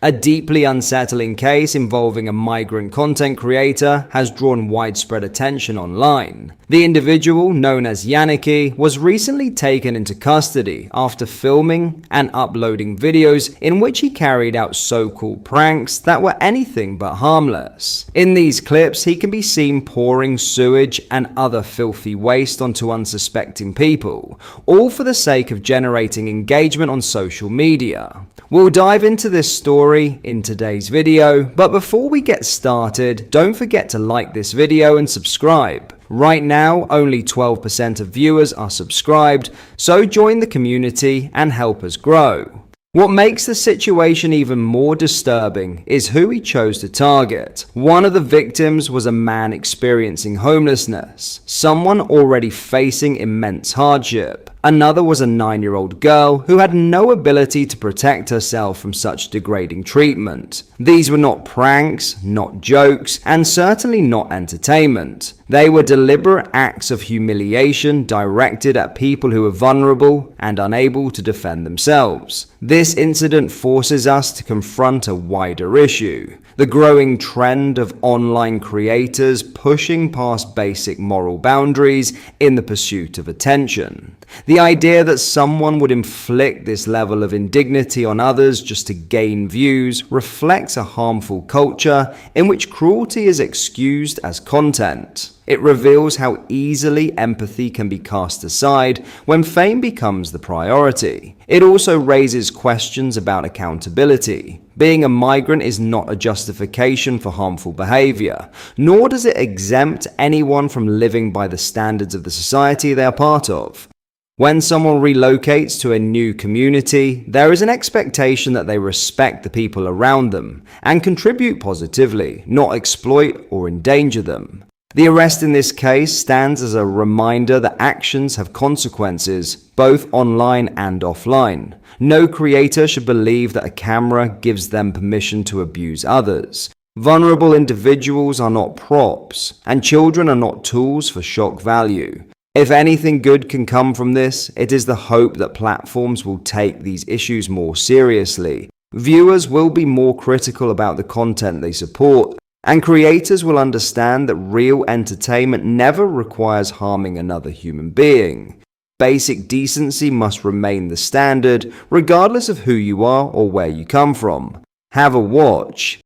A deeply unsettling case involving a migrant content creator has drawn widespread attention online. The individual, known as Yannicki, was recently taken into custody after filming and uploading videos in which he carried out so-called pranks that were anything but harmless. In these clips, he can be seen pouring sewage and other filthy waste onto unsuspecting people, all for the sake of generating engagement on social media. We'll dive into this story in today's video, but before we get started, don't forget to like this video and subscribe. Right now, only 12% of viewers are subscribed, so join the community and help us grow. What makes the situation even more disturbing is who he chose to target. One of the victims was a man experiencing homelessness, someone already facing immense hardship. Another was a 9-year-old girl who had no ability to protect herself from such degrading treatment. These were not pranks, not jokes, and certainly not entertainment. They were deliberate acts of humiliation directed at people who were vulnerable and unable to defend themselves. This incident forces us to confront a wider issue: the growing trend of online creators pushing past basic moral boundaries in the pursuit of attention. The idea that someone would inflict this level of indignity on others just to gain views reflects a harmful culture in which cruelty is excused as content. It reveals how easily empathy can be cast aside when fame becomes the priority. It also raises questions about accountability. Being a migrant is not a justification for harmful behavior, nor does it exempt anyone from living by the standards of the society they are part of. When someone relocates to a new community, there is an expectation that they respect the people around them and contribute positively, not exploit or endanger them. The arrest in this case stands as a reminder that actions have consequences, both online and offline. No creator should believe that a camera gives them permission to abuse others. Vulnerable individuals are not props, and children are not tools for shock value. If anything good can come from this, it is the hope that platforms will take these issues more seriously. Viewers will be more critical about the content they support, and creators will understand that real entertainment never requires harming another human being. Basic decency must remain the standard, regardless of who you are or where you come from. Have a watch.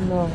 No.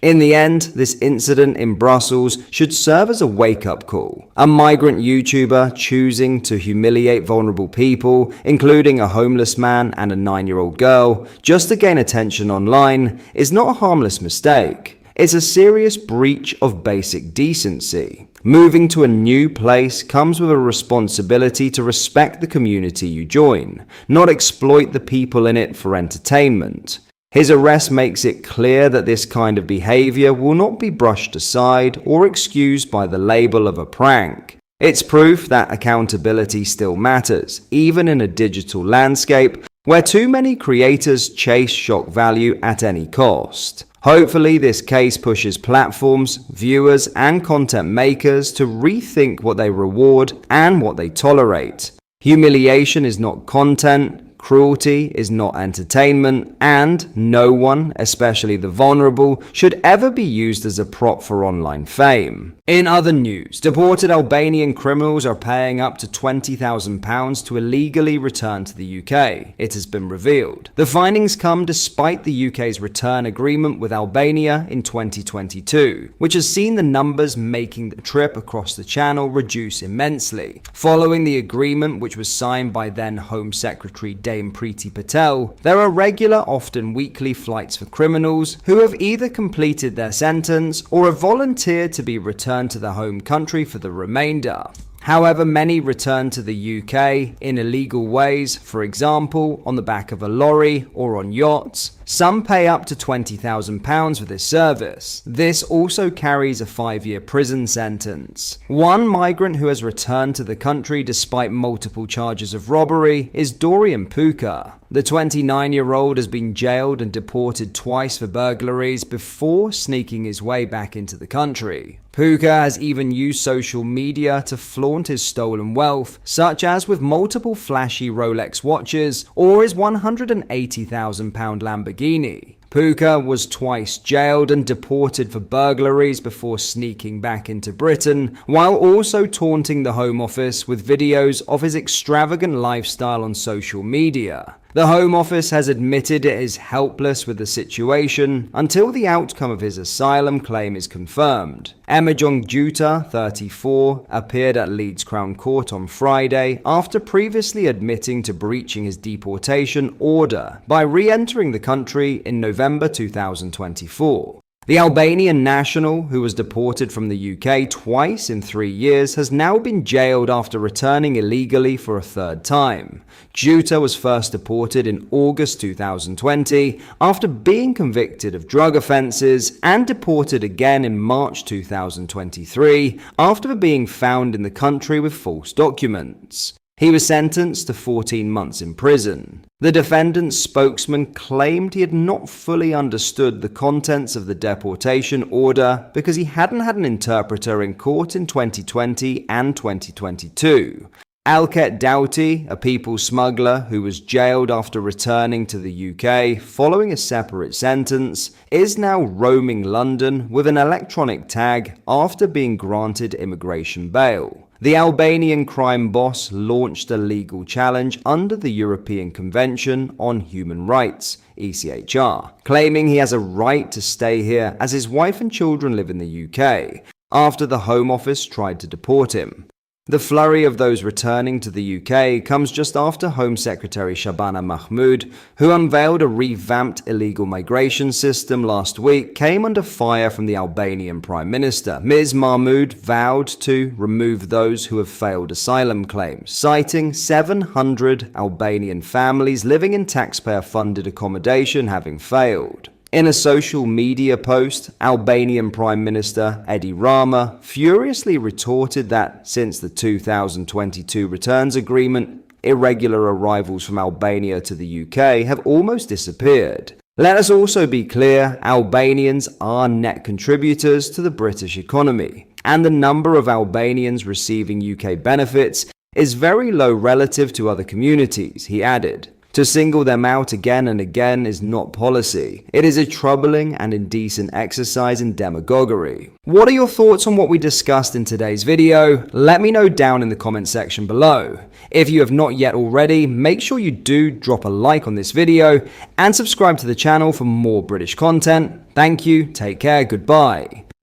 In the end, this incident in Brussels should serve as a wake-up call. A migrant YouTuber choosing to humiliate vulnerable people, including a homeless man and a 9-year-old girl, just to gain attention online, is not a harmless mistake. It's a serious breach of basic decency. Moving to a new place comes with a responsibility to respect the community you join, not exploit the people in it for entertainment. His arrest makes it clear that this kind of behavior will not be brushed aside or excused by the label of a prank. It's proof that accountability still matters, even in a digital landscape where too many creators chase shock value at any cost. Hopefully, this case pushes platforms, viewers, and content makers to rethink what they reward and what they tolerate. Humiliation is not content. Cruelty is not entertainment, and no one, especially the vulnerable, should ever be used as a prop for online fame. In other news, deported Albanian criminals are paying up to £20,000 to illegally return to the UK, it has been revealed. The findings come despite the UK's return agreement with Albania in 2022, which has seen the numbers making the trip across the channel reduce immensely. Following the agreement, which was signed by then Home Secretary Dame Priti Patel, there are regular, often weekly flights for criminals who have either completed their sentence or have volunteered to be returned to their home country for the remainder. However, many return to the UK in illegal ways, for example, on the back of a lorry or on yachts. Some pay up to £20,000 for this service. This also carries a 5-year prison sentence. One migrant who has returned to the country despite multiple charges of robbery is Dorian Puka. The 29-year-old has been jailed and deported twice for burglaries before sneaking his way back into the country. Puka has even used social media to flaunt his stolen wealth, such as with multiple flashy Rolex watches or his £180,000 Lamborghini. Puka was twice jailed and deported for burglaries before sneaking back into Britain, while also taunting the Home Office with videos of his extravagant lifestyle on social media. The Home Office has admitted it is helpless with the situation until the outcome of his asylum claim is confirmed. Emajong Juta, 34, appeared at Leeds Crown Court on Friday after previously admitting to breaching his deportation order by re-entering the country in November 2024. The Albanian national, who was deported from the UK twice in 3 years, has now been jailed after returning illegally for a third time. Juta was first deported in August 2020 after being convicted of drug offences and deported again in March 2023 after being found in the country with false documents. He was sentenced to 14 months in prison. The defendant's spokesman claimed he had not fully understood the contents of the deportation order because he hadn't had an interpreter in court in 2020 and 2022. Alket Doughty, a people smuggler who was jailed after returning to the UK following a separate sentence, is now roaming London with an electronic tag after being granted immigration bail. The Albanian crime boss launched a legal challenge under the European Convention on Human Rights, ECHR, claiming he has a right to stay here as his wife and children live in the UK, after the Home Office tried to deport him. The flurry of those returning to the UK comes just after Home Secretary Shabana Mahmood, who unveiled a revamped illegal migration system last week, came under fire from the Albanian Prime Minister. Ms. Mahmood vowed to remove those who have failed asylum claims, citing 700 Albanian families living in taxpayer-funded accommodation having failed. In a social media post, Albanian Prime Minister Edi Rama furiously retorted that since the 2022 returns agreement, irregular arrivals from Albania to the UK have almost disappeared. Let us also be clear, Albanians are net contributors to the British economy, and the number of Albanians receiving UK benefits is very low relative to other communities, he added. To single them out again and again is not policy. It is a troubling and indecent exercise in demagoguery. What are your thoughts on what we discussed in today's video? Let me know down in the comment section below. If you have not yet already, make sure you do drop a like on this video and subscribe to the channel for more British content. Thank you, take care, goodbye.